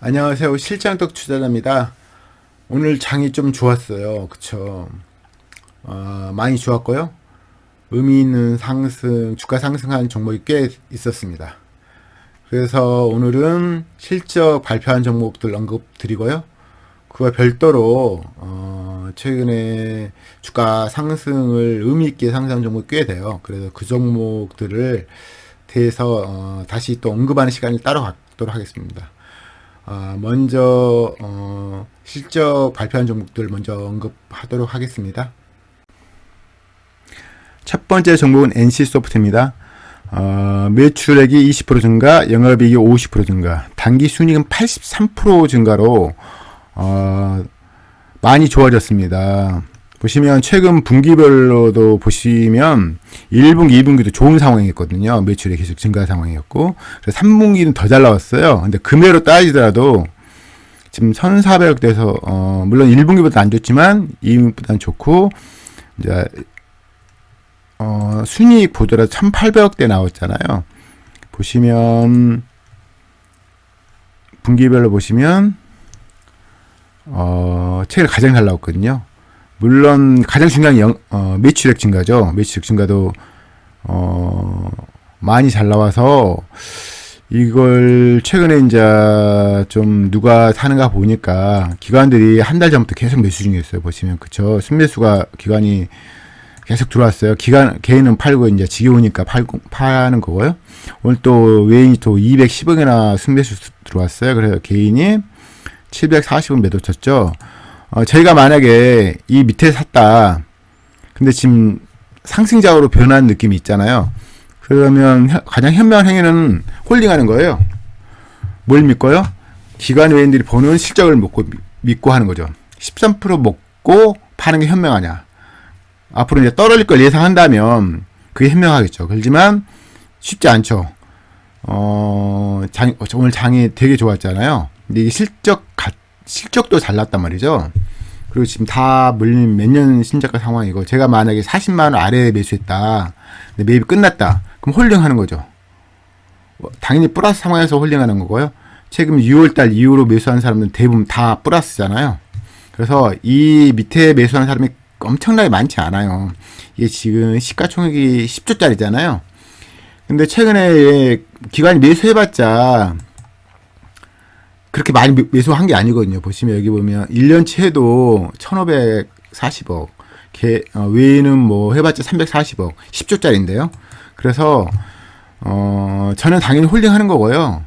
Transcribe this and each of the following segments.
안녕하세요. 실장떡 투자자입니다. 오늘 장이 좀 좋았어요. 그쵸? 많이 좋았고요. 의미 있는 상승, 주가 상승한 종목이 꽤 있었습니다. 그래서 오늘은 실적 발표한 종목들 언급드리고요. 그와 별도로 최근에 주가 상승을 의미 있게 상승한 종목이 꽤 돼요. 그래서 그 종목들을 대해서 다시 또 언급하는 시간을 따로 갖도록 하겠습니다. 먼저 실적 발표한 종목들 먼저 언급하도록 하겠습니다. 첫 번째 종목은 NC소프트입니다. 매출액이 20% 증가, 영업이익이 50% 증가, 당기 순이익은 83% 증가로 많이 좋아졌습니다. 보시면 최근 분기별로도 보시면 1분기, 2분기도 좋은 상황이었거든요. 매출이 계속 증가 상황이었고, 그래서 3분기는 더 잘 나왔어요. 근데 금외로 따지더라도 지금 1,400억대에서 물론 1분기보다 안 좋지만 2분기보다는 좋고, 이제 순이익 보더라도 1,800억대 나왔잖아요. 보시면 분기별로 보시면 최근 가장 잘 나왔거든요. 물론 가장 중요한 게 매출액 증가죠. 매출액 증가도 많이 잘 나와서 이걸 최근에 이제 좀 누가 사는가 보니까 기관들이 한 달 전부터 계속 매수 중이었어요. 보시면 그쵸. 순매수가 기관이 계속 들어왔어요. 개인은 팔고 이제 지겨우니까 파는 거고요. 오늘 또 외인이 또 210억이나 순매수 들어왔어요. 그래서 개인이 740억 매도 쳤죠. 저희가 만약에 이 밑에 샀다. 근데 지금 상승작으로 변한 느낌이 있잖아요. 그러면 가장 현명한 행위는 홀딩하는 거예요. 뭘 믿고요? 기관 외인들이 보는 실적을 믿고 하는 거죠. 13% 먹고 파는 게 현명하냐. 앞으로 이제 떨어질 걸 예상한다면 그게 현명하겠죠. 그렇지만 쉽지 않죠. 오늘 장이 되게 좋았잖아요. 근데 이게 실적도 잘 났단 말이죠. 그리고 지금 다 물린 몇 년 신저가 상황이고, 제가 만약에 40만원 아래에 매수했다. 근데 매입이 끝났다. 그럼 홀딩하는 거죠. 당연히 플러스 상황에서 홀딩하는 거고요. 최근 6월달 이후로 매수한 사람들은 대부분 다 플러스잖아요. 그래서 이 밑에 매수하는 사람이 엄청나게 많지 않아요. 이게 지금 시가총액이 10조짜리잖아요. 근데 최근에 기관이 매수해봤자 그렇게 많이 매수한 게 아니거든요. 보시면 여기 보면 1년치 해도 1,540억, 외에는 뭐 해봤자 340억, 10조짜리인데요. 그래서 저는 당연히 홀딩하는 거고요.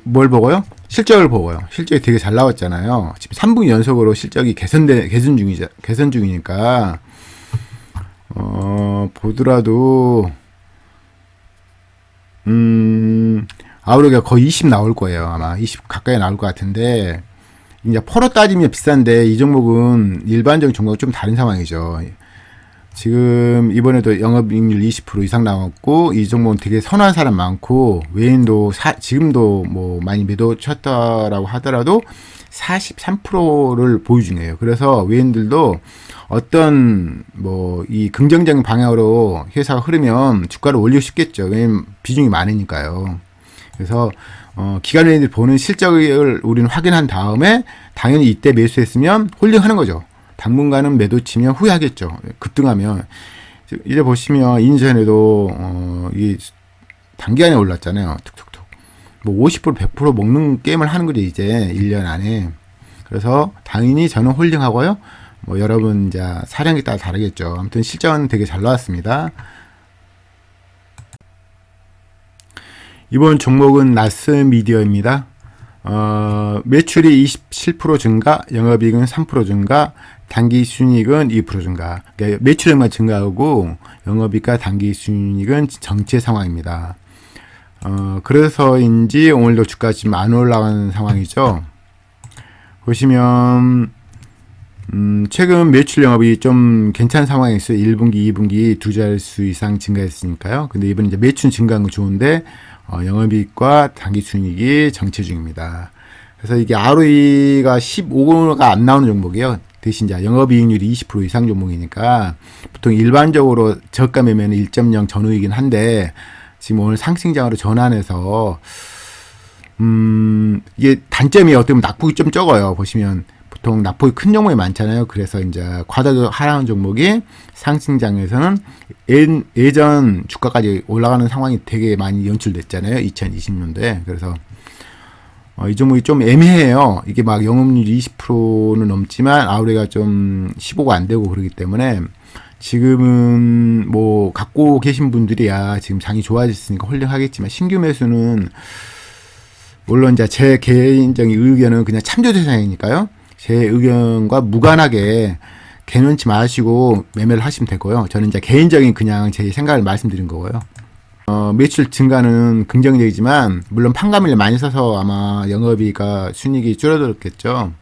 뭘 보고요? 실적을 보고요. 실적이 되게 잘 나왔잖아요. 지금 3분기 연속으로 실적이 개선 중이니까 보더라도 아우르가 거의 20 나올 거예요. 아마 20 가까이 나올 것 같은데, 이제 퍼로 따지면 비싼데 이 종목은 일반적인 종목은 좀 다른 상황이죠. 지금 이번에도 영업이익률 20% 이상 나왔고, 이 종목은 되게 선호한 사람 많고, 외인도 지금도 뭐 많이 매도 쳤다라고 하더라도 43%를 보유 중이에요. 그래서 외인들도 어떤 뭐 이 긍정적인 방향으로 회사가 흐르면 주가를 올리고 싶겠죠. 왜냐면 비중이 많으니까요. 그래서 기관 외인들이 보는 실적을 우리는 확인한 다음에 당연히 이때 매수했으면 홀딩하는 거죠. 당분간은 매도 치면 후회하겠죠. 급등하면. 이제 보시면 인전에도 이 단기간에 올랐잖아요. 툭툭툭. 뭐 50% 100% 먹는 게임을 하는 거죠. 이제 1년 안에. 그래서 당연히 저는 홀딩하고요. 뭐 여러분 이제 사량에 따라 다르겠죠. 아무튼 실적은 되게 잘 나왔습니다. 이번 종목은 나스미디어입니다. 매출이 27% 증가, 영업이익은 3% 증가, 당기순이익은 2% 증가. 그러니까 매출액만 증가하고 영업이익과 당기순이익은 정체 상황입니다. 그래서인지 오늘도 주가 지금 안 올라가는 상황이죠. 보시면 최근 매출 영업이 좀 괜찮은 상황이 있어요. 1분기, 2분기 두 자릿수 이상 증가했으니까요. 근데 이번 이제 매출 증가한 거 좋은데 영업이익과 당기순이익이 정체 중입니다. 그래서 이게 ROE가 15가 안 나오는 종목이에요. 대신 이제 영업이익률이 20% 이상 종목이니까 보통 일반적으로 저가 매매는 1.0 전후이긴 한데 지금 오늘 상승장으로 전환해서 이게 단점이 어떻게 보면 낙폭이 좀 적어요. 보시면 보통 낙폭이 큰 종목이 많잖아요. 그래서 이제 과다로 하락하는 종목이 상승장에서는 예전 주가까지 올라가는 상황이 되게 많이 연출됐잖아요. 2020년도에. 그래서 이 종목이 좀 애매해요. 이게 막 영업률 20%는 넘지만 아우레가 좀 15가 안 되고 그러기 때문에 지금은 뭐 갖고 계신 분들이야 지금 장이 좋아졌으니까 홀딩하겠지만 신규 매수는 물론 이제 제 개인적인 의견은 그냥 참조 대상이니까요. 제 의견과 무관하게 개놓지 마시고 매매를 하시면 되고요. 저는 이제 개인적인 그냥 제 생각을 말씀드린 거고요. 매출 증가는 긍정적이지만 물론 판관비를 많이 써서 아마 영업이익과 순이익이 줄어들었겠죠.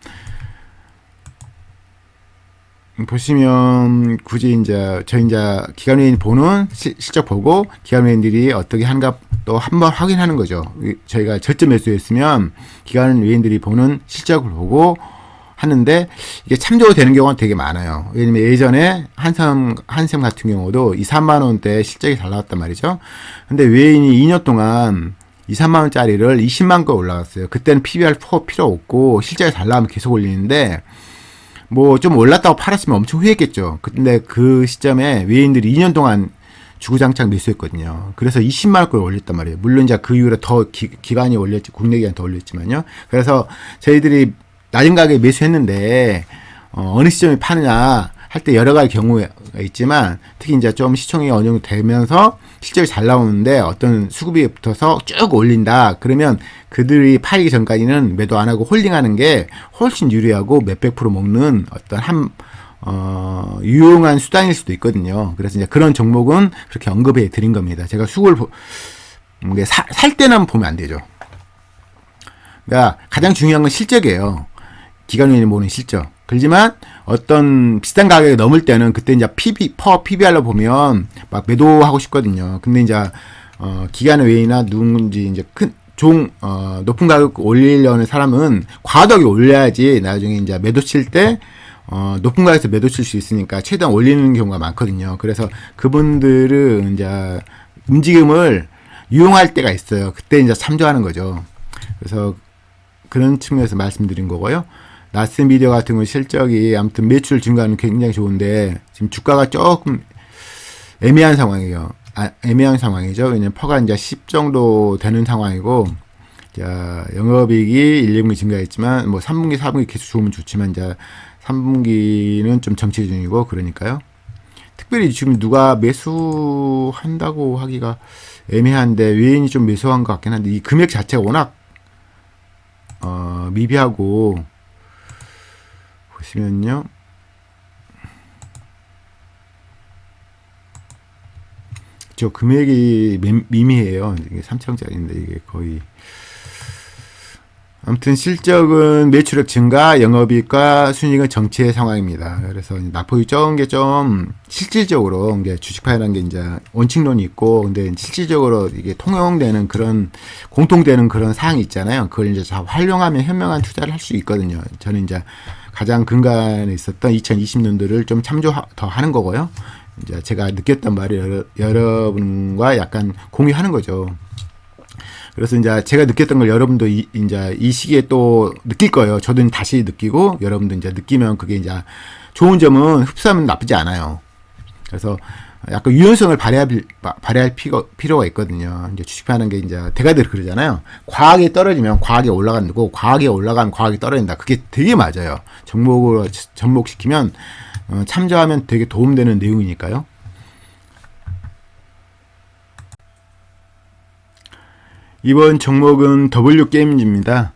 보시면 굳이 이제 저희 이제 기관회인 보는 실적 보고 기관회인들이 어떻게 하는가 또 한번 확인하는 거죠. 저희가 저점 매수했으면 기관회인들이 보는 실적을 보고 하는데 이게 참조가 되는 경우가 되게 많아요. 왜냐면 예전에 한샘 같은 경우도 2, 3만 원대 실적이 잘 나왔단 말이죠. 근데 외인이 2년 동안 2, 3만 원짜리를 20만 건 올라갔어요. 그때는 PBR 필요 없고 실적이 잘 나오면 계속 올리는데 뭐 좀 올랐다고 팔았으면 엄청 후회했겠죠. 근데 그 시점에 외인들이 2년 동안 주구장창 매수했거든요. 그래서 20만 원권을 올렸단 말이에요. 물론 이제 그 이후로 더 기간이 올렸지, 국내 기간 더 올렸지만요. 그래서 저희들이 낮은 가격에 매수했는데 어느 시점에 파느냐 할 때 여러 가지 경우가 있지만 특히 이제 좀 시총이 어느 정도 되면서 실적이 잘 나오는데 어떤 수급이 붙어서 쭉 올린다. 그러면 그들이 팔기 전까지는 매도 안 하고 홀딩하는 게 훨씬 유리하고 몇백 프로 먹는 어떤 유용한 수단일 수도 있거든요. 그래서 이제 그런 종목은 그렇게 언급해 드린 겁니다. 제가 살 때는 보면 안 되죠. 그러니까 가장 중요한 건 실적이에요. 기관원이 모으는 실적. 그렇지만 어떤 비싼 가격이 넘을 때는 그때 이제 PBR로 보면 막 매도하고 싶거든요. 근데 이제 기관 외이나 누군지 이제 높은 가격 올리려는 사람은 과도하게 올려야지 나중에 이제 매도 칠 때 높은 가격에서 매도 칠 수 있으니까 최대한 올리는 경우가 많거든요. 그래서 그분들은 이제 움직임을 이용할 때가 있어요. 그때 이제 참조하는 거죠. 그래서 그런 측면에서 말씀드린 거고요. 나스미디어 같은 경우 실적이 아무튼 매출 증가는 굉장히 좋은데 지금 주가가 조금 애매한 상황이에요. 애매한 상황이죠. 왜냐면 퍼가 이제 10 정도 되는 상황이고, 자, 영업이익이 1, 2분기 증가했지만 뭐 3분기, 4분기 계속 좋으면 좋지만 이제 3분기는 좀 정체 중이고 그러니까요. 특별히 지금 누가 매수한다고 하기가 애매한데 외인이 좀 매수한 것 같긴 한데 이 금액 자체가 워낙 미비하고 보시면요. 저 금액이 미미해요. 이게 3천원짜리인데 이게 거의 아무튼 실적은 매출액 증가, 영업이익과 순이익은 정체 상황입니다. 그래서 낙폭이 적은 게 좀 실질적으로 이게 주식파이라는 게 이제 원칙론이 있고, 근데 실질적으로 이게 통용되는 그런 공통되는 그런 사항이 있잖아요. 그걸 이제 잘 활용하면 현명한 투자를 할 수 있거든요. 저는 이제 가장 근간에 있었던 2020년도를 좀 참조 더 하는 거고요. 이제 제가 느꼈던 말을 여러분과 약간 공유하는 거죠. 그래서 이제 제가 느꼈던 걸 여러분도 이제 이 시기에 또 느낄 거예요. 저도 다시 느끼고 여러분도 이제 느끼면 그게 이제 좋은 점은 흡수하면 나쁘지 않아요. 그래서 약간 유연성을 발휘할 필요가 있거든요. 이제 주식하는 게 이제 대가들 그러잖아요. 과하게 떨어지면 과하게 올라간다고, 과하게 올라가면 과하게 떨어진다. 그게 되게 맞아요. 접목으로 접목시키면 참조하면 되게 도움되는 내용이니까요. 이번 종목은 W게임즈입니다.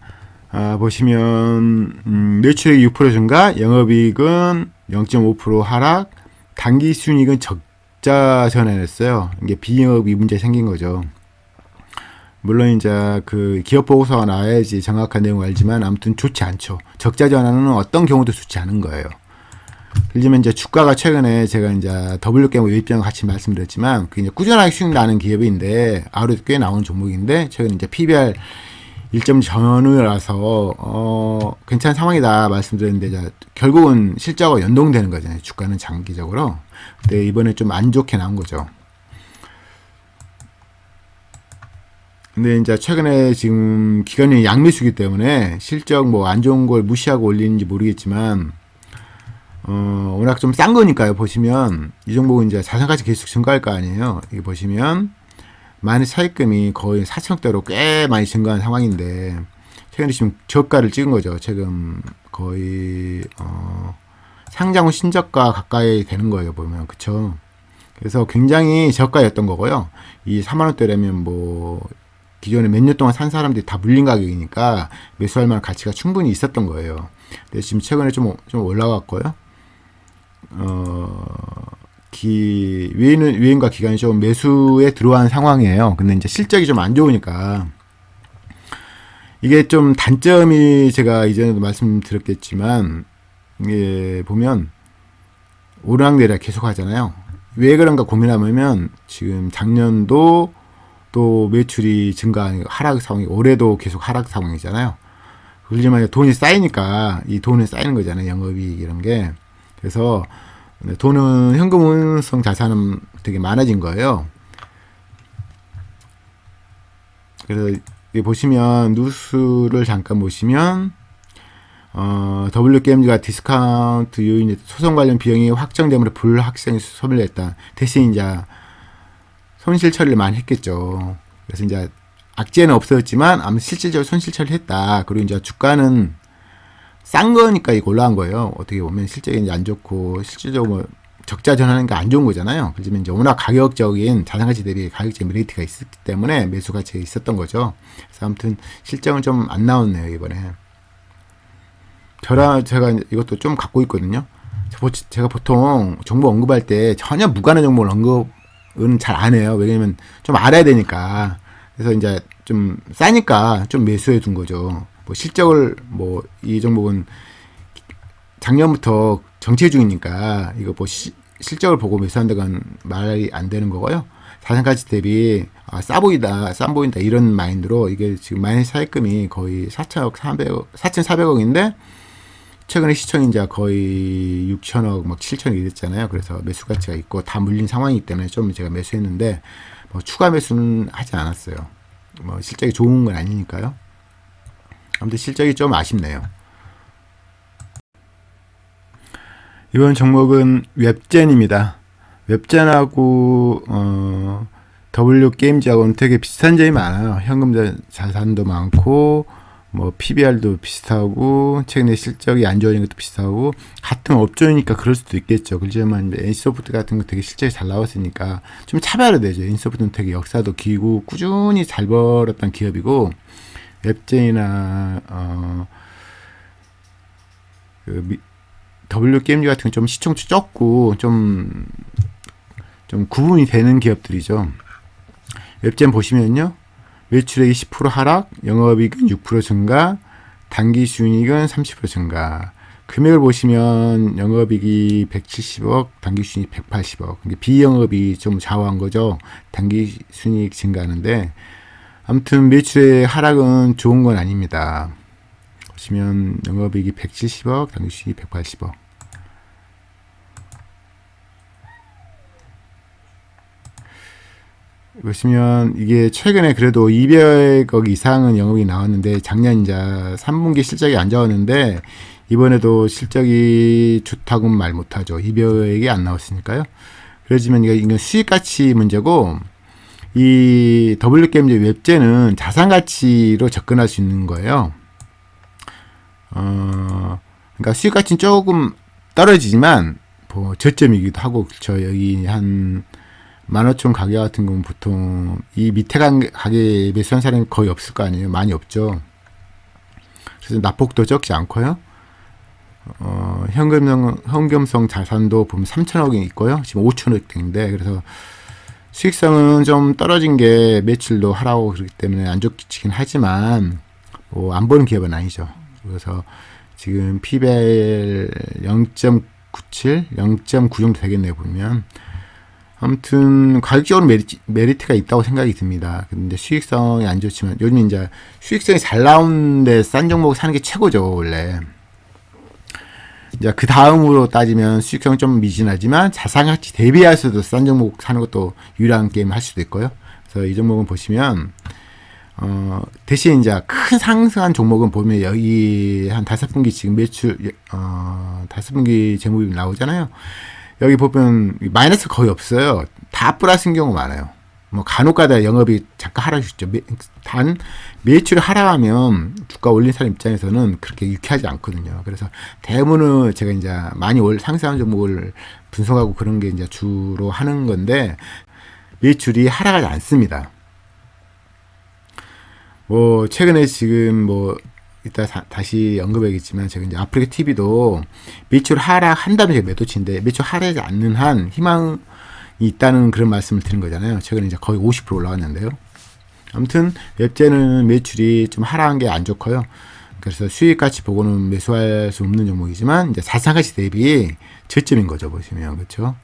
보시면 매출액 6% 증가, 영업이익은 0.5% 하락, 당기순이익은 적자 전환했어요. 이게 비영업이 문제 생긴 거죠. 물론 이제 그 기업 보고서가 나와야지 정확한 내용을 알지만 아무튼 좋지 않죠. 적자 전환은 어떤 경우도 좋지 않은 거예요. 그러면 이제 주가가 최근에 제가 이제 W게임 유입장을 같이 말씀드렸지만 그 이제 꾸준하게 수익 나는 기업인데 아우레도 꽤 나오는 종목인데 최근 이제 PBR 1점 전후라서 괜찮은 상황이다 말씀드렸는데 이제 결국은 실적과 연동되는 거잖아요. 주가는 장기적으로. 근데 이번에 좀 안 좋게 나온 거죠. 근데 이제 최근에 지금 기관이 양매수기 때문에 실적 뭐 안 좋은 걸 무시하고 올리는지 모르겠지만, 워낙 좀 싼 거니까요. 보시면 이 종목은 이제 자산가치 계속 증가할 거 아니에요. 이게 보시면 만일 차입금이 거의 4천억대로 꽤 많이 증가한 상황인데, 최근에 지금 저가를 찍은 거죠. 최근 거의 상장 후 신저가 가까이 되는 거예요. 보면 그쵸. 그래서 굉장히 저가였던 거고요. 이 4만 원대라면 뭐 기존에 몇 년 동안 산 사람들이 다 물린 가격이니까 매수할 만한 가치가 충분히 있었던 거예요. 근데 지금 최근에 좀 올라갔고요. 외인과 기관이 좀 매수에 들어간 상황이에요. 근데 이제 실적이 좀 안 좋으니까, 이게 좀 단점이 제가 이전에도 말씀드렸겠지만, 이게 보면 오르락내리락 계속 하잖아요. 왜 그런가 고민하면 지금 작년도 또 매출이 증가하는 하락 상황이, 올해도 계속 하락 상황이잖아요. 그러지만 돈이 쌓이니까 이 돈은 쌓이는 거잖아요. 영업이익 이런 게. 그래서 돈은 현금성 자산은 되게 많아진 거예요. 그래서 여기 보시면 뉴스를 잠깐 보시면 WKMG가 디스카운트 요인에 소송 관련 비용이 확정되므로 불확정이 소멸했다. 대신 이제 손실 처리를 많이 했겠죠. 그래서 이제 악재는 없었지만 아무 실질적으로 손실 처리를 했다. 그리고 이제 주가는 싼 거니까 이거 올라간 거예요. 어떻게 보면 실적이 이제 안 좋고 실질적으로 뭐 적자 전환하는 게 안 좋은 거잖아요. 그렇지만 이제 워낙 가격적인 자산가치 대비 가격적인 메리트가 있었기 때문에 매수 가치가 있었던 거죠. 그래서 아무튼 실적은 좀 안 나왔네요 이번에. 제가 이것도 좀 갖고 있거든요. 제가 보통 정보 언급할 때 전혀 무관한 정보를 언급은 잘 안 해요. 왜냐면 좀 알아야 되니까. 그래서 이제 좀 싸니까 좀 매수해 둔 거죠. 뭐 실적을 뭐 이 종목은 작년부터 정체 중이니까 이거 뭐 실적을 보고 매수한다건 말이 안 되는 거고요. 자산가치 대비 싸 보인다 이런 마인드로, 이게 지금 마이너스 차입금이 거의 4,400억인데 최근에 시청이 이제 거의 6천억, 막 7천억 이랬잖아요. 그래서 매수 가치가 있고 다 물린 상황이기 때문에 좀 제가 매수했는데, 뭐 추가 매수는 하지 않았어요. 뭐 실적이 좋은 건 아니니까요. 아무튼 실적이 좀 아쉽네요. 이번 종목은 웹젠입니다. 웹젠하고 W게임즈하고는 되게 비슷한 점이 많아요. 현금 자산도 많고 뭐 PBR도 비슷하고 최근에 실적이 안 좋아진 것도 비슷하고, 같은 업종이니까 그럴 수도 있겠죠. 그렇지만 NC소프트 같은 거 되게 실적이 잘 나왔으니까 좀 차별화 되죠. NC소프트는 되게 역사도 길고 꾸준히 잘 벌었던 기업이고, 웹젠이나 W게임즈 같은 건 좀 시총도 적고 좀 구분이 되는 기업들이죠. 웹젠 보시면요, 매출액이 10% 하락, 영업이익은 6% 증가, 당기순이익은 30% 증가. 금액을 보시면 영업이익이 170억, 당기순이익 180억. 비영업이 좀 좌우한 거죠. 당기순이익 증가하는데, 아무튼 매출의 하락은 좋은 건 아닙니다. 보시면 영업이익이 170억, 당기순이익 180억. 보시면 이게 최근에 그래도 200억 이상은 영업이 나왔는데, 작년 이제 3분기 실적이 안 좋았는데 이번에도 실적이 좋다고는 말 못하죠. 200억이 안 나왔으니까요. 그렇지만 이건 수익가치 문제고, 이 W게임즈 웹젠은 자산가치로 접근할 수 있는 거예요. 그러니까 수익가치는 조금 떨어지지만 뭐 저점이기도 하고, 그렇죠. 여기 한 15,000 가게 같은 건 보통 이 밑에 가게 매수한 사람이 거의 없을 거 아니에요. 많이 없죠. 그래서 납폭도 적지 않고요. 현금성 자산도 보면 3천억이 있고요. 지금 5천억인데, 그래서 수익성은 좀 떨어진 게 매출도 하락하고 그렇기 때문에 안 좋긴 하지만 뭐 안 보는 기업은 아니죠. 그래서 지금 PBR 0.97, 0.9 정도 되겠네요. 보면 아무튼 가격적으로 메리트가 있다고 생각이 듭니다. 근데 수익성이 안 좋지만, 요즘 이제 수익성이 잘 나오는데 싼 종목 사는 게 최고죠, 원래. 이제 그 다음으로 따지면 수익성은 좀 미진하지만 자산가치 대비해서도 싼 종목 사는 것도 유리한 게임 할 수도 있고요. 그래서 이 종목은 보시면 대신 이제 큰 상승한 종목은 보면 여기 한 5분기 지금 매출, 5분기 재무입 나오잖아요. 여기 보면 마이너스 거의 없어요. 다 플러스인 경우 많아요. 뭐 간혹가다 영업이 잠깐 하락했죠. 단 매출이 하락하면 주가 올린 사람 입장에서는 그렇게 유쾌하지 않거든요. 그래서 대부분은 제가 이제 많이 상승한 종목을 분석하고 그런 게 이제 주로 하는 건데 매출이 하락하지 않습니다. 뭐 최근에 지금 뭐 이따 다시 언급하겠지만 제가 이제 아프리카 TV도 매출 하락한다면 제가 매도치인데 매출 하락하지 않는 한 희망이 있다는 그런 말씀을 드린 거잖아요. 최근에 이제 거의 50% 올라갔는데요. 아무튼 웹제는 매출이 좀 하락한 게 안 좋고요. 그래서 수익 가치 보고는 매수할 수 없는 종목이지만 이제 자산 가치 대비 저점인 거죠, 보시면. 그렇죠?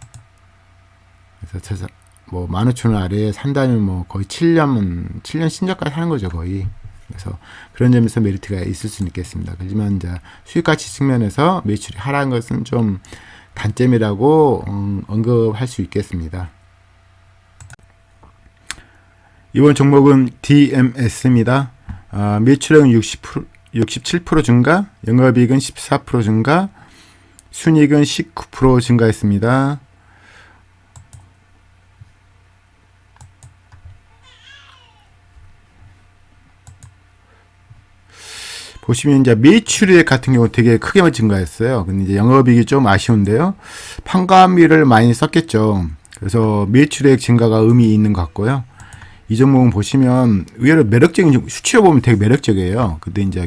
그래서 뭐 15,000원 아래에 산다면 뭐 거의 7년 신저가를 사는 거죠, 거의. 그래서 그런 점에서 메리트가 있을 수는 있겠습니다. 하지만 이제 수익 가치 측면에서 매출이 하락한 것은 좀 단점이라고 언급할 수 있겠습니다. 이번 종목은 DMS입니다. 매출액은 67% 증가, 영업이익은 14% 증가, 순이익은 19% 증가했습니다. 보시면 이제 매출액 같은 경우 되게 크게 증가했어요. 근데 이제 영업이익이 좀 아쉬운데요. 판관비를 많이 썼겠죠. 그래서 매출액 증가가 의미 있는 것 같고요. 이 종목은 보시면 의외로 매력적인, 수치로 보면 되게 매력적이에요. 근데 이제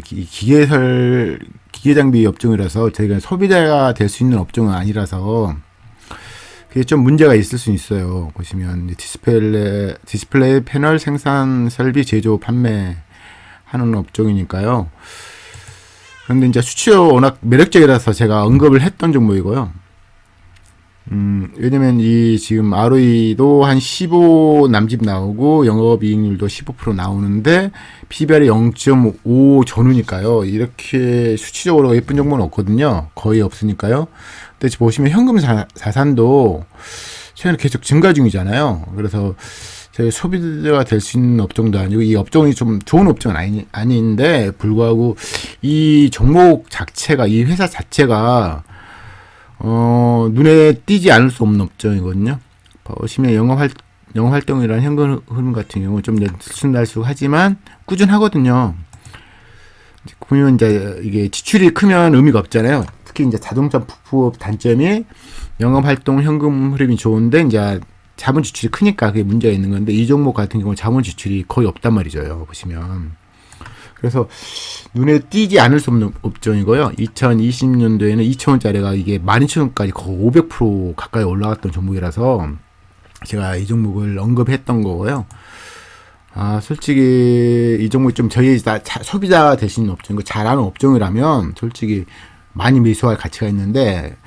기계장비 업종이라서 저희가 소비자가 될 수 있는 업종은 아니라서 그게 좀 문제가 있을 수 있어요. 보시면 디스플레이 패널 생산, 설비, 제조, 판매하는 업종이니까요. 그런데 이제 수치로 워낙 매력적이라서 제가 언급을 했던 종목이고요. 왜냐면 이 지금 ROE도 한 15 남짓 나오고 영업이익률도 15% 나오는데 PBR이 0.5 전후니까요. 이렇게 수치적으로 예쁜 종목은 없거든요. 거의 없으니까요. 근데 보시면 현금 자산도 최근에 계속 증가 중이잖아요. 그래서 저희 소비자가 될 수 있는 업종도 아니고 이 업종이 좀 좋은 업종은 아닌데 불구하고 이 종목 자체가, 이 회사 자체가 눈에 띄지 않을 수 없는 업종이거든요. 보시면 영업활동이라는 현금 흐름 같은 경우 좀 들쑥날쑥하지만 꾸준하거든요. 보면 이제 이게 지출이 크면 의미가 없잖아요. 특히 이제 자동차 부품 단점이 영업활동 현금 흐름이 좋은데 이제 자본 지출이 크니까 그게 문제가 있는 건데 이 종목 같은 경우는 자본 지출이 거의 없단 말이죠. 보시면. 그래서 눈에 띄지 않을 수 없는 업종이고요. 2020년도에는 2,000원짜리가 이게 12,000원까지 거의 500% 가까이 올라갔던 종목이라서 제가 이 종목을 언급했던 거고요. 솔직히 이 종목이 좀 저희 소비자 되시는 업종, 잘하는 업종이라면 솔직히 많이 매수할 가치가 있는데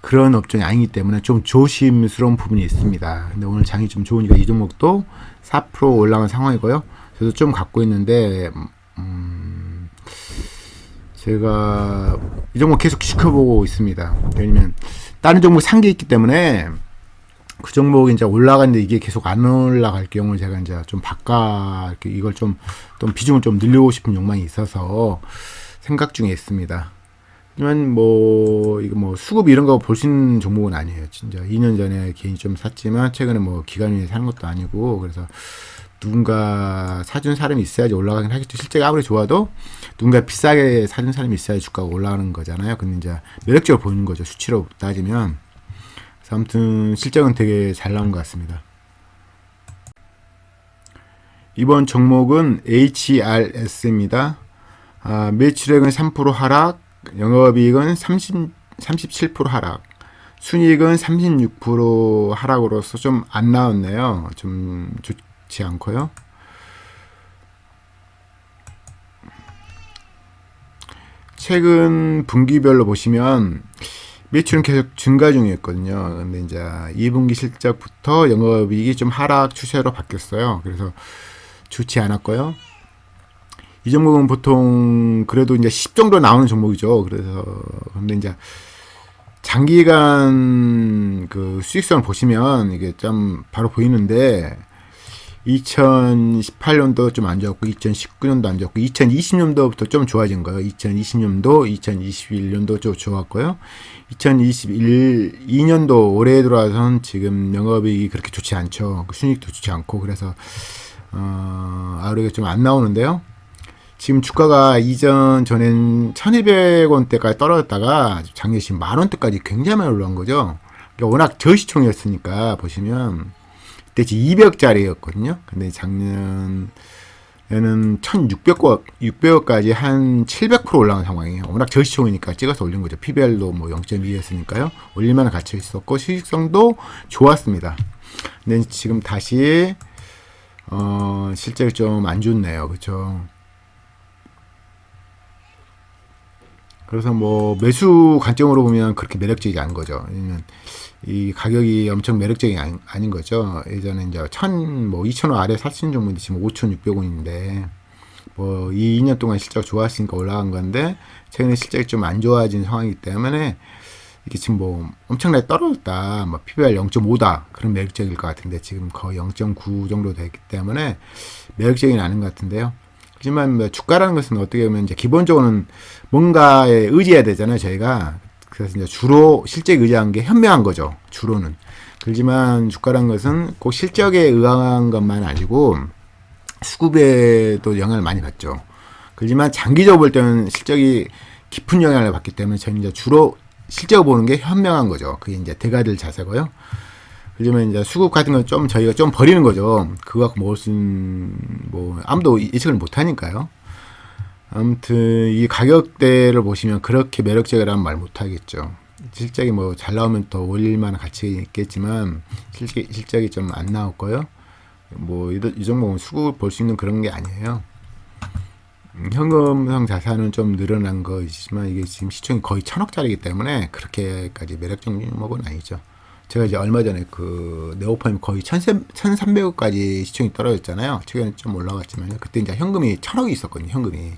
그런 업종이 아니기 때문에 좀 조심스러운 부분이 있습니다. 근데 오늘 장이 좀 좋으니까 이 종목도 4% 올라간 상황이고요. 저도 좀 갖고 있는데 제가 이 종목 계속 지켜보고 있습니다. 왜냐면 다른 종목 산 게 있기 때문에 그 종목이 이제 올라가는데 이게 계속 안 올라갈 경우 제가 이제 좀 이걸 좀 비중을 좀 늘리고 싶은 욕망이 있어서 생각 중에 있습니다. 하지만 이거 수급 이런 거 보시는 종목은 아니에요. 진짜 2년 전에 개인이 좀 샀지만 최근에 기관이 사는 것도 아니고 그래서 누군가 사준 사람이 있어야지 올라가긴 하겠죠. 실제가 아무리 좋아도 누군가 비싸게 사준 사람이 있어야지 주가가 올라가는 거잖아요. 근데 이제 매력적으로 보이는 거죠. 수치로 따지면. 그래서 아무튼 실적은 되게 잘 나온 것 같습니다. 이번 종목은 HRS입니다. 매출액은 3% 하락, 영업이익은 37% 하락, 순이익은 36% 하락으로서 좀 안 나왔네요. 좀 좋지 않고요. 최근 분기별로 보시면 매출은 계속 증가 중이었거든요. 근데 이제 2분기 실적부터 영업이익이 좀 하락 추세로 바뀌었어요. 그래서 좋지 않았고요. 이 종목은 보통 그래도 이제 10 정도 나오는 종목이죠. 그래서 근데 이제 장기간 그 수익성을 보시면 이게 좀 바로 보이는데 2018년도 좀 안 좋았고 2019년도 안 좋았고 2020년도부터 좀 좋아진 거예요. 2020년도, 2021년도 좀 좋았고요. 2021-2년도 올해 들어와서는 지금 영업이익이 그렇게 좋지 않죠. 순이익도 좋지 않고 그래서 아우르가 좀 안 나오는데요. 지금 주가가 전엔 1200원대까지 떨어졌다가 작년 지금 만원대까지 굉장히 많이 올라온 거죠. 그러니까 워낙 저시총이었으니까 보시면 그때 200짜리였거든요. 근데 작년에는 1600원까지 한 700% 올라온 상황이에요. 워낙 저시총이니까 찍어서 올린 거죠. PBR도 뭐 0.2였으니까요. 올릴만한 가치 있었고 수익성도 좋았습니다. 근데 지금 다시 실적이 좀 안 좋네요. 그렇죠? 그래서 뭐 매수 관점으로 보면 그렇게 매력적이지 않은 거죠. 왜냐면 이 가격이 엄청 매력적이 아닌 거죠. 예전에 이제 2,000원 아래 살 수 있는 종목인데 지금 5,600원인데 뭐 이 2년 동안 실적 좋았으니까 올라간 건데 최근에 실적이 좀 안 좋아진 상황이기 때문에 이게 지금 뭐 엄청나게 떨어졌다. 뭐 PBR 0.5다. 그런 매력적일 것 같은데 지금 거의 0.9 정도 됐기 때문에 매력적이는 않은 것 같은데요. 하지만 뭐 주가라는 것은 어떻게 보면 이제 기본적으로는 뭔가에 의지해야 되잖아요, 저희가. 그래서 이제 주로 실적에 의지한 게 현명한 거죠, 주로는. 그렇지만 주가라는 것은 꼭 실적에 의한 것만 아니고 수급에도 영향을 많이 받죠. 그렇지만 장기적으로 볼 때는 실적이 깊은 영향을 받기 때문에 저는 이제 주로 실적을 보는 게 현명한 거죠. 그게 이제 대가될 자세고요. 그러면 이제 수급 같은 건 좀 저희가 좀 버리는 거죠. 그거 갖고 먹을 수 있는 뭐 아무도 예측을 못 하니까요. 아무튼 이 가격대를 보시면 그렇게 매력적이라는 말 못 하겠죠. 실적이 뭐 잘 나오면 더 올릴 만한 가치가 있겠지만 실적이 좀 안 나올 거요. 뭐 이 종목은 수급을 볼 수 있는 그런 게 아니에요. 현금성 자산은 좀 늘어난 거이지만 이게 지금 시총이 거의 1,000억짜리이기 때문에 그렇게까지 매력적인 종목은 아니죠. 제가 이제 얼마 전에 그 네오팜이 거의 1,300억까지 시총이 떨어졌잖아요. 최근에 좀 올라갔지만 그때 이제 현금이 1,000억이 있었거든요. 현금이.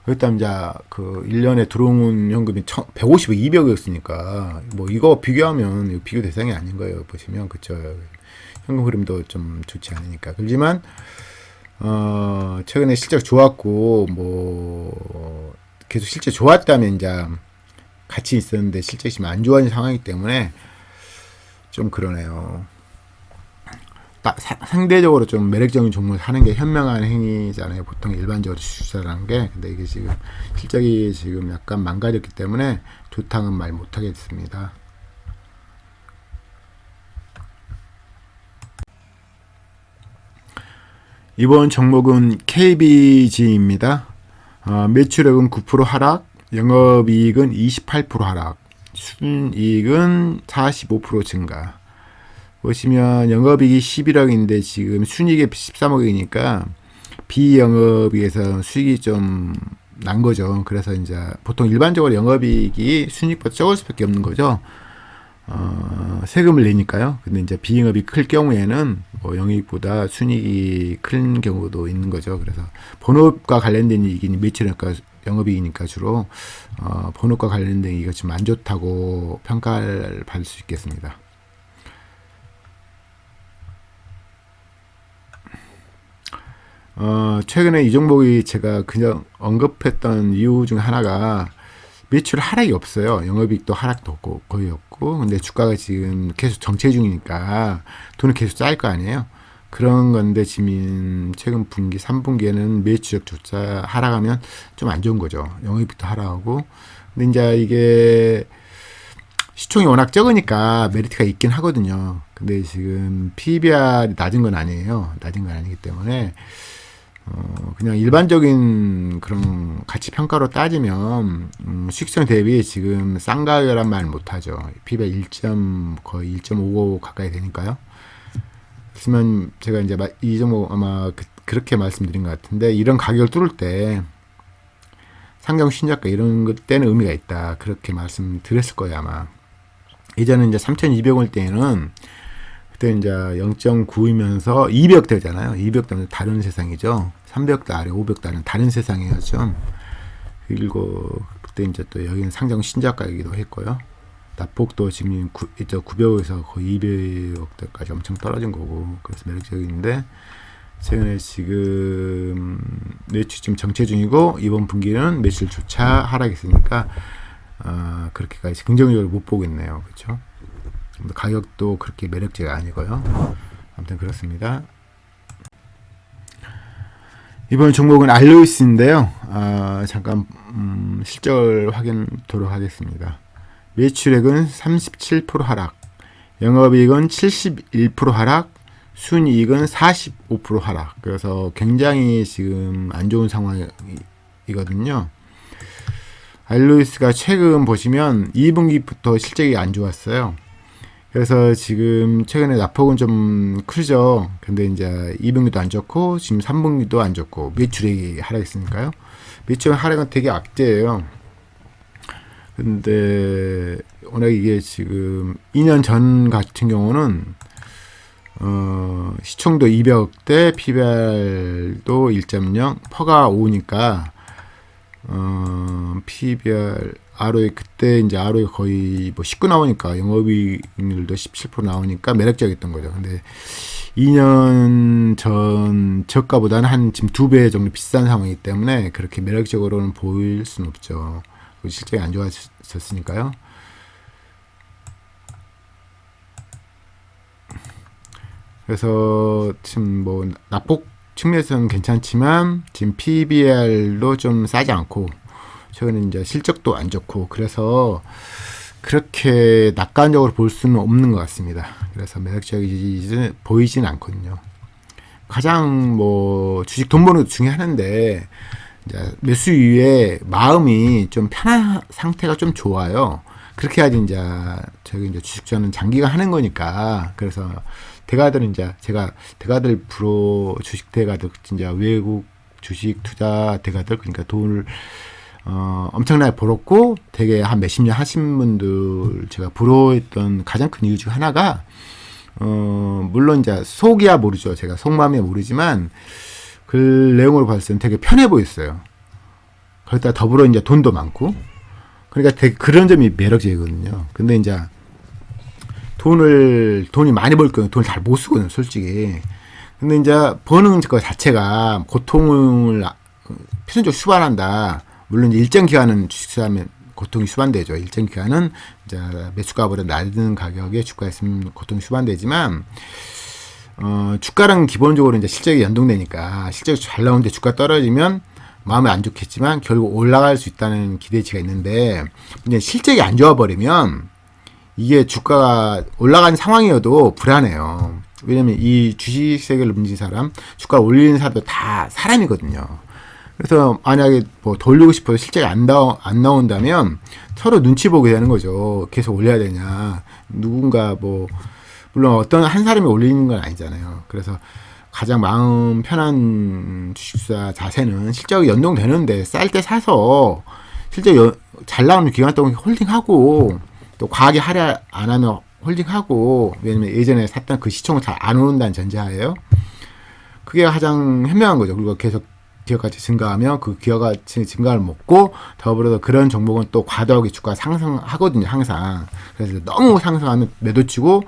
그랬다면 이제 그 1년에 들어온 현금이 150억, 200억이었으니까 뭐 이거 비교하면 비교 대상이 아닌 거예요. 보시면 그쵸. 현금 흐름도 좀 좋지 않으니까. 그렇지만 최근에 실적 좋았고 뭐 계속 실적 좋았다면 이제 같이 있었는데 실적이 지금 안 좋아진 상황이기 때문에 좀 그러네요. 상대적으로 좀 매력적인 종목을 사는 게 현명한 행위잖아요. 보통 일반적으로 주식사라는 게. 근데 이게 지금 실적이 지금 약간 망가졌기 때문에 좋다는 말 못하겠습니다. 이번 종목은 KBG입니다. 매출액은 9% 하락, 영업이익은 28% 하락, 순이익은 45% 증가. 보시면 영업이익이 11억인데 지금 순이익이 13억이니까 비영업이익에서 수익이 좀 난 거죠. 그래서 이제 보통 일반적으로 영업이익이 순이익보다 적을 수밖에 없는 거죠. 세금을 내니까요. 근데 이제 비영업이 클 경우에는 뭐 영업이익보다 순이익이 큰 경우도 있는 거죠. 그래서 본업과 관련된 이익이 매출액과 영업이익이니까 주로 본업과 관련된 이익이 좀 안 좋다고 평가를 받을 수 있겠습니다. 최근에 이 종목이 제가 그냥 언급했던 이유 중 하나가 매출 하락이 없어요. 영업이익도 하락도 없고 거의 없고, 근데 주가가 지금 계속 정체 중이니까 돈은 계속 쌓일 거 아니에요. 그런 건데 지금 최근 분기 3분기에는 매출액조차 하락하면 좀 안 좋은 거죠. 영업이익도 하락하고. 근데 이제 이게 시총이 워낙 적으니까 메리트가 있긴 하거든요. 근데 지금 PBR이 낮은 건 아니에요. 낮은 건 아니기 때문에 그냥 일반적인 그런 가치 평가로 따지면 수익성 대비 지금 싼 가격이란 말 못하죠. PBR 1. 거의 1.55 가까이 되니까요. 그렇지만 제가 이제 이 종목 아마 그렇게 말씀드린 것 같은데, 이런 가격을 뚫을 때 상경 신작가 이런 것 때는 의미가 있다, 그렇게 말씀드렸을 거예요 아마. 예전에 이제 3,200원 때는 그때 이제 0.9이면서 200대잖아요. 200대는 다른 세상이죠. 300대 아래 500대는 다른 세상이었죠. 그리고 그때 이제 또 여기는 상장 신작 가격이기도 했고요. 낙폭도 지금 900에서 거의 200억대까지 엄청 떨어진 거고, 그래서 매력적인데, 최근에 지금 매출 좀 정체 중이고, 이번 분기는 매출조차 하락했으니까, 그렇게까지 긍정적으로 못 보고 있네요. 그렇죠? 가격도 그렇게 매력적이 아니고요. 아무튼 그렇습니다. 이번 종목은 알로이스인데요. 잠깐 실적을 확인하도록 하겠습니다. 매출액은 37% 하락, 영업이익은 71% 하락, 순이익은 45% 하락. 그래서 굉장히 지금 안 좋은 상황이거든요. 알로이스가 최근 보시면 2분기부터 실적이 안 좋았어요. 그래서 지금 최근에 낙폭은 좀 크죠. 근데 이제 2분기도 안 좋고 지금 3분기도 안 좋고 매출액이 하락했으니까요. 매출 하락은 되게 악재예요. 근데 워낙 이게 지금 2년 전 같은 경우는 시총도 200억대, PBR도 1.0, 퍼가 5니까 PBR, ROE 그때 이제 ROE 거의 뭐 19 나오니까 영업이익률도 17% 나오니까 매력적이었던 거죠. 근데 2년 전 저가보다는 한 지금 2배 정도 비싼 상황이기 때문에 그렇게 매력적으로는 보일 수는 없죠. 실적이 안 좋아졌으니까요. 그래서 지금 뭐 낙폭 측면에서는 괜찮지만 지금 PBR도 좀 싸지 않고 최근에 이제 실적도 안 좋고 그래서 그렇게 낙관적으로 볼 수는 없는 것 같습니다. 그래서 매력적이지 보이진 않거든요. 가장 뭐 주식 돈 버는 것 중에 하나인데 이제 매수 이후에 마음이 좀 편한 상태가 좀 좋아요. 그렇게 해야지 이제 저기 이제 주식 투자는 장기간 하는 거니까. 그래서 대가들은 이제 제가 대가들 프로 주식 대가들 진짜 외국 주식 투자 대가들 그러니까 돈을 엄청나게 벌었고 되게 한 몇십 년 하신 분들 제가 부러워했던 가장 큰 이유 중 하나가 물론 이제 속이야 모르죠. 제가 속마음이야 모르지만 그 내용으로 봤을 때는 되게 편해 보였어요. 거기다 더불어 이제 돈도 많고 그러니까 되게 그런 점이 매력적이거든요. 근데 이제 돈이 많이 벌 거예요. 돈을 잘 못 쓰거든요, 솔직히. 근데 이제 버는 것 자체가 고통을 필연적으로 수반한다. 물론 이제 일정 기간은 주식하면 고통이 수반되죠. 일정 기간은 이제 매수가보다 낮은 가격에 주가가 있으면 고통이 수반되지만, 주가랑 기본적으로 이제 실적이 연동되니까 실적이 잘 나오는데 주가 떨어지면 마음이 안 좋겠지만 결국 올라갈 수 있다는 기대치가 있는데, 이제 실적이 안 좋아 버리면 이게 주가가 올라가는 상황이어도 불안해요. 왜냐면 이 주식 세계를 움직이는 사람, 주가를 올리는 사람도 다 사람이거든요. 그래서 만약에 뭐 돌리고 싶어도 실적이 안 나온다면 서로 눈치 보게 되는 거죠. 계속 올려야 되냐. 누군가 뭐, 물론 어떤 한 사람이 올리는 건 아니잖아요. 그래서 가장 마음 편한 주식투자 자세는 실적이 연동되는데 쌀 때 사서 실적 잘 나오는 기간 동안 홀딩하고 또 과하게 할애 안 하면 홀딩하고 왜냐면 예전에 샀던 그 시총을 잘 안 오른다는 전제하에요. 그게 가장 현명한 거죠. 그리고 계속 기업가치 증가하면 그 기업가치 증가를 먹고 더불어서 그런 종목은 또 과도하게 주가 상승하거든요. 항상. 그래서 너무 상승하면 매도치고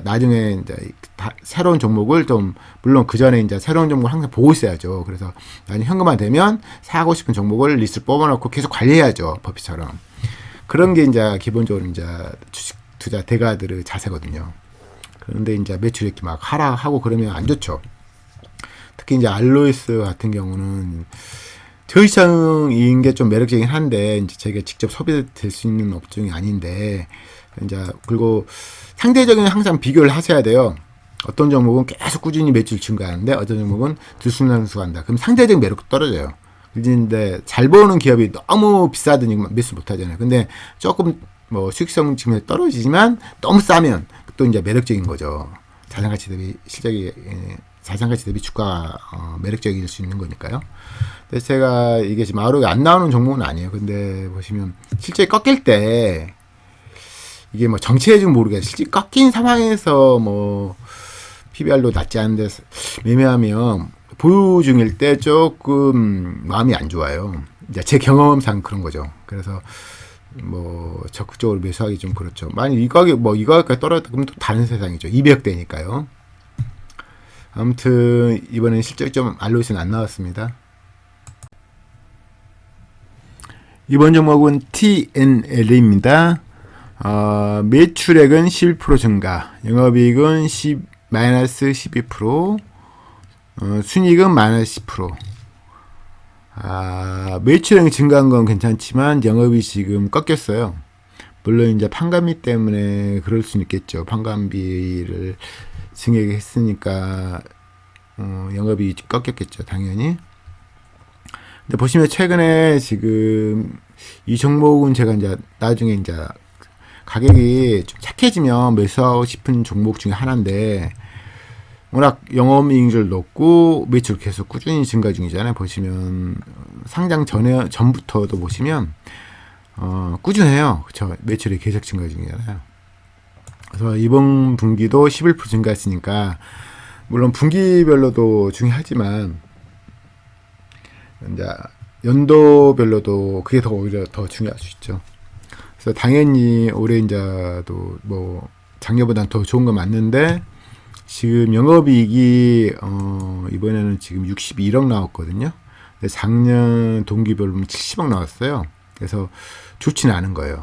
나중에 이제 새로운 종목을 좀 물론 그 전에 이제 새로운 종목을 항상 보고 있어야죠. 그래서 나중에 현금화 되면 사고 싶은 종목을 리스트 뽑아놓고 계속 관리해야죠. 버핏처럼. 그런 게 이제 기본적으로 이제 주식 투자 대가들의 자세거든요. 그런데 이제 매출이 이렇게 막 하락하고 그러면 안 좋죠. 특히 이제 알로이스 같은 경우는 저시장인 게 좀 매력적이긴 한데 이제 제가 직접 소비될 수 있는 업종이 아닌데 이제 그리고 상대적인 항상 비교를 하셔야 돼요. 어떤 종목은 계속 꾸준히 매출 증가하는데 어떤 종목은 들쑥날쑥한다. 그럼 상대적 매력도 떨어져요. 근데 잘 보는 기업이 너무 비싸더니 매수 못 하잖아요. 근데 조금 뭐 수익성 측면에 떨어지지만 너무 싸면 또 이제 매력적인 거죠. 자산가치 대비 실적이 자산가치 대비 주가 매력적일 수 있는 거니까요. 그래서 제가 이게 지금 ROE 안 나오는 종목은 아니에요. 근데 보시면 실제 꺾일 때 이게 뭐 정체해지면 모르겠어요. 실제 꺾인 상황에서 뭐 PBR도 낮지 않은데 매매하면 보유 중일 때 조금 마음이 안 좋아요. 이제 제 경험상 그런 거죠. 그래서 뭐 적극적으로 매수하기 좀 그렇죠. 만약 이 가격 이 가격까지 떨어졌다 그러면 또 다른 세상이죠. 200대니까요. 아무튼 이번엔 실적이 좀 알로이스는 안 나왔습니다. 이번 종목은 TNL입니다. 매출액은 11% 증가, 영업이익은 마이너스 12%, 순이익은 마이너스 10%. 매출액이 증가한 건 괜찮지만 영업이 지금 꺾였어요. 물론 이제 판관비 때문에 그럴 수는 있겠죠. 판관비를 증액했으니까 영업이 꺾였겠죠, 당연히. 근데 보시면 최근에 지금 이 종목은 제가 이제 나중에 이제 가격이 좀 착해지면 매수하고 싶은 종목 중에 하나인데, 워낙 영업이익률 높고 매출 계속 꾸준히 증가 중이잖아요. 보시면 상장 전부터도 보시면 꾸준해요. 그렇죠? 매출이 계속 증가 중이잖아요. 그래서 이번 분기도 11% 증가했으니까, 물론 분기별로도 중요하지만 이제 연도별로도 그게 오히려 더 중요할 수 있죠. 그래서 당연히 올해 이제도 뭐 작년보다는 더 좋은 건 맞는데, 지금 영업이익이 이번에는 지금 61억 나왔거든요. 근데 작년 동기별로 70억 나왔어요. 그래서 좋지는 않은 거예요.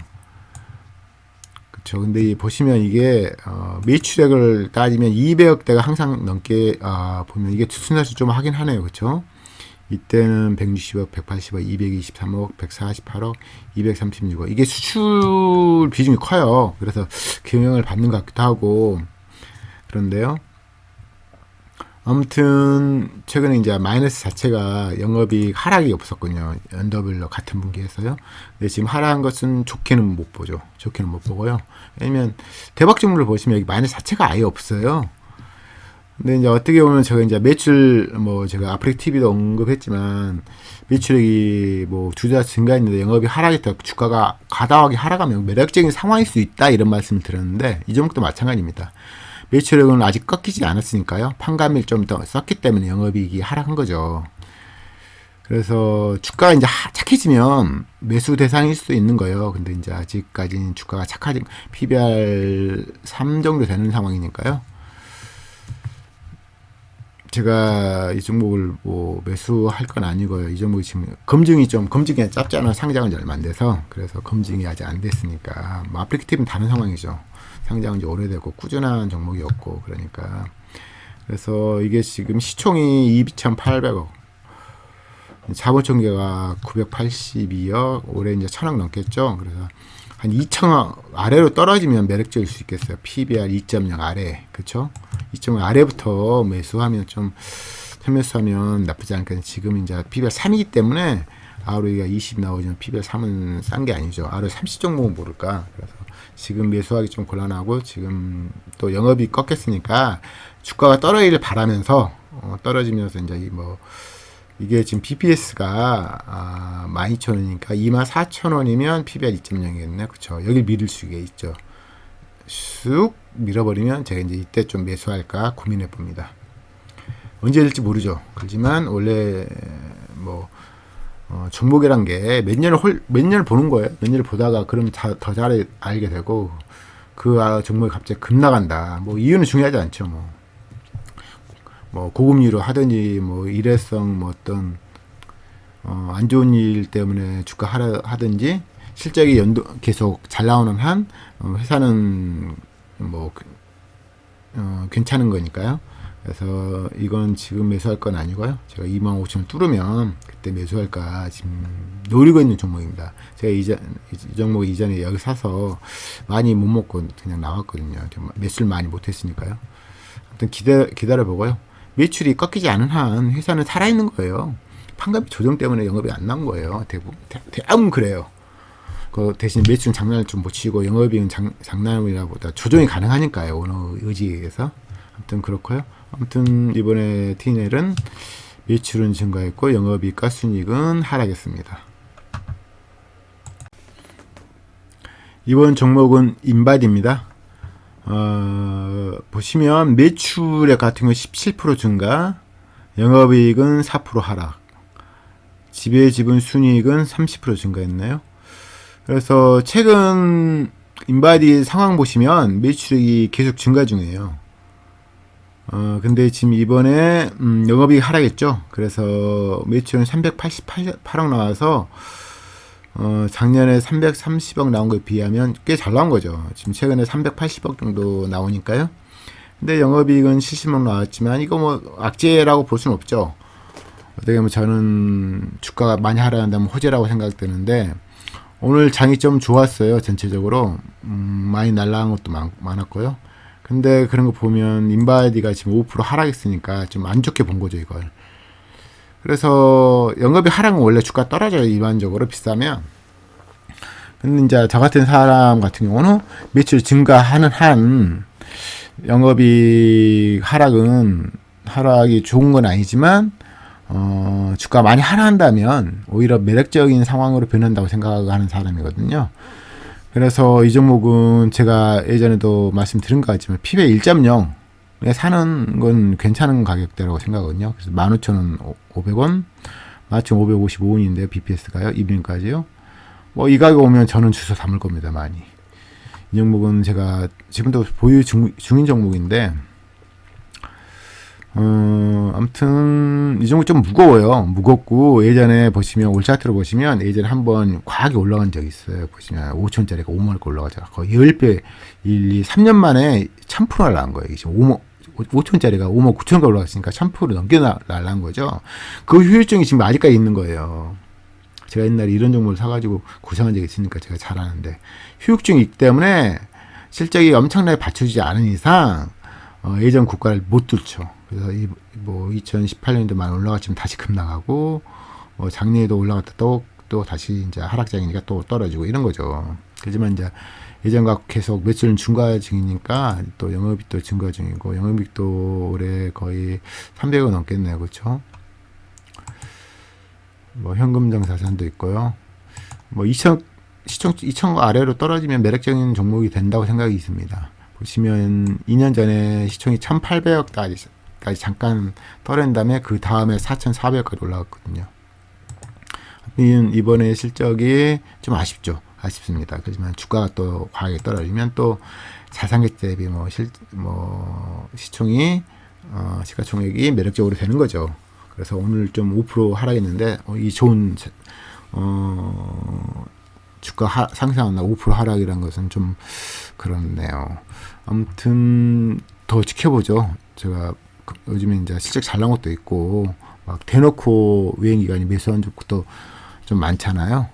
그렇죠. 근데 보시면 이게 매출액을 따지면 200억대가 항상 넘게 보면 이게 순환수 좀 하긴 하네요. 그렇죠. 이때는 160억, 180억, 223억, 148억, 236억. 이게 수출 비중이 커요. 그래서 그 영향을 받는 것 같기도 하고 그런데요. 아무튼 최근에 이제 마이너스 자체가 영업이 하락이 없었군요. 연도별로 같은 분기에서요. 근데 지금 하락한 것은 좋게는 못 보죠. 좋게는 못 보고요. 왜냐면 대박 종목을 보시면 여기 마이너스 자체가 아예 없어요. 근데 이제 어떻게 보면 제가 이제 매출 제가 아프리카 TV도 언급했지만 매출액이 투자 증가했는데 영업이 하락했다, 주가가 과다하게 하락하면 매력적인 상황일 수 있다, 이런 말씀을 드렸는데 이 종목도 마찬가지입니다. 매출액은 아직 꺾이지 않았으니까요. 판관비를 좀 더 썼기 때문에 영업이익이 하락한 거죠. 그래서 주가가 이제 착해지면 매수 대상일 수도 있는 거예요. 근데 이제 아직까지는 주가가 착하지, PBR 3 정도 되는 상황이니까요. 제가 이 종목을 매수할 건 아니고요. 이 종목이 지금 검증이 짧잖아요. 상장은 얼마 안 돼서. 그래서 검증이 아직 안 됐으니까. 아프리카 TV는 다른 상황이죠. 상장은 이제 오래되고 꾸준한 종목이었고, 그러니까. 그래서 이게 지금 시총이 2,800억. 자본총계가 982억. 올해 이제 1,000억 넘겠죠. 그래서 한 2,000억 아래로 떨어지면 매력적일 수 있겠어요. PBR 2.0 아래. 그쵸? 2.0 아래부터 매수하면 매수하면 나쁘지 않겠네. 지금 이제 PBR 3이기 때문에 ROE가 20 나오지만 PBR 3은 싼 게 아니죠. ROE 30 정도면 모를까. 그래서 지금 매수하기 좀 곤란하고, 지금 또 영업이 꺾였으니까 주가가 떨어지길 바라면서 떨어지면서 이제 이게 지금 BPS가 12,000원이니까 24,000원이면 PBR 2.0이겠네. 그쵸. 여기 밀을 수가 있죠. 쑥 밀어버리면 제가 이제 이때 좀 매수할까 고민해 봅니다. 언제 될지 모르죠. 그렇지만 원래 종목이란 게 몇 년을 보는 거예요. 몇 년을 보다가 그럼 더 잘 알게 되고, 그 종목이 갑자기 급나간다. 이유는 중요하지 않죠. 고금리로 하든지 일회성 어떤 안 좋은 일 때문에 주가 하든지, 실적이 계속 잘 나오는 한 회사는 괜찮은 거니까요. 그래서 이건 지금 매수할 건 아니고요. 제가 25,000원 뚫으면 그때 매수할까 지금 노리고 있는 종목입니다. 제가 이 종목 이전에 여기 사서 많이 못 먹고 그냥 나왔거든요. 매수를 많이 못했으니까요. 아무튼 기다려보고요. 매출이 꺾이지 않은 한 회사는 살아있는 거예요. 판관비 조정 때문에 영업이 안 나온 거예요. 대부분 그래요. 대신 매출은 장난을 좀 못 치고 영업이익은 장난이라보다 조정이 가능하니까요. 오너 의지에 의해서. 아무튼 그렇고요. 아무튼 이번에 TNL은 매출은 증가했고 영업이익과 순이익은 하락했습니다. 이번 종목은 인바디입니다. 보시면 매출액 같은 건 17% 증가, 영업이익은 4% 하락, 지배지분 순이익은 30% 증가했나요? 그래서 최근 인바디 상황 보시면 매출이 계속 증가 중이에요. 근데 지금 이번에 영업이익 하락했죠. 그래서 매출은 388억 나와서 작년에 330억 나온 거에 비하면 꽤 잘 나온 거죠. 지금 최근에 380억 정도 나오니까요. 근데 영업이익은 70억 나왔지만 이거 뭐 악재라고 볼 수는 없죠. 어떻게 보면 저는 주가가 많이 하락한다면 호재라고 생각되는데 오늘 장이 좀 좋았어요. 전체적으로 많이 날라간 것도 많았고요. 근데 그런 거 보면 인바디가 지금 5% 하락했으니까 좀 안 좋게 본 거죠, 이걸. 그래서 영업이 하락은 원래 주가 떨어져요, 일반적으로 비싸면. 근데 이제 저 같은 사람 같은 경우는 매출 증가하는 한 영업이 하락이 좋은 건 아니지만 주가 많이 하락한다면 오히려 매력적인 상황으로 변한다고 생각하는 사람이거든요. 그래서 이 종목은 제가 예전에도 말씀드린 것 같지만 PB 1.0에 사는 건 괜찮은 가격대라고 생각하거든요. 그래서 15,500원, 15,555원인데요. BPS가요. 이빙까지요. 뭐 이 가격 오면 저는 주소 담을 겁니다. 많이. 이 종목은 제가 지금도 보유 중인 종목인데 아무튼 이 종목 좀 무거워요. 무겁고 예전에 보시면 올 차트로 보시면 예전에 한번 과하게 올라간 적이 있어요. 보시면 5천짜리가 5만원까지 올라가죠. 거의 10배 3년 만에 1000% 날라간 거예요. 지금 5천짜리가 5만 9천원까지 올라갔으니까 1000% 넘게 날라간 거죠. 그 효율성이 지금 아직까지 있는 거예요. 제가 옛날에 이런 종목을 사가지고 고생한 적이 있으니까 제가 잘 아는데 효율성이 있기 때문에 실적이 엄청나게 받쳐주지 않은 이상 예전 국가를 못 뚫죠. 그래서 2018년도 많이 올라갔지만 다시 급락하고 작년에도 올라갔다 또 다시 이제 하락장이니까 또 떨어지고 이런 거죠. 그렇지만 이제 예전과 계속 매출은 증가 중이니까 또 영업이익도 증가 중이고 영업이익도 올해 거의 300억 넘겠네요. 그렇죠? 뭐 현금정 자산도 있고요. 뭐 2천 아래로 떨어지면 매력적인 종목이 된다고 생각이 있습니다. 보시면 2년 전에 시총이 1,800억까지 잠깐 떨어진 다음에 그 다음에 4,400억까지 올라갔거든요. 이번에 실적이 좀 아쉽습니다. 그렇지만 주가가 또 과하게 떨어지면 또 자산가치 대비 시총이 시가총액이 매력적으로 되는 거죠. 그래서 오늘 좀 5% 하락했는데 이 좋은 주가 상승하나 5% 하락이라는 것은 좀 그렇네요. 아무튼 더 지켜보죠. 제가 요즘에 이제 실적 잘 나온 것도 있고 막 대놓고 외행기관이 매수한 적도 좀 많잖아요.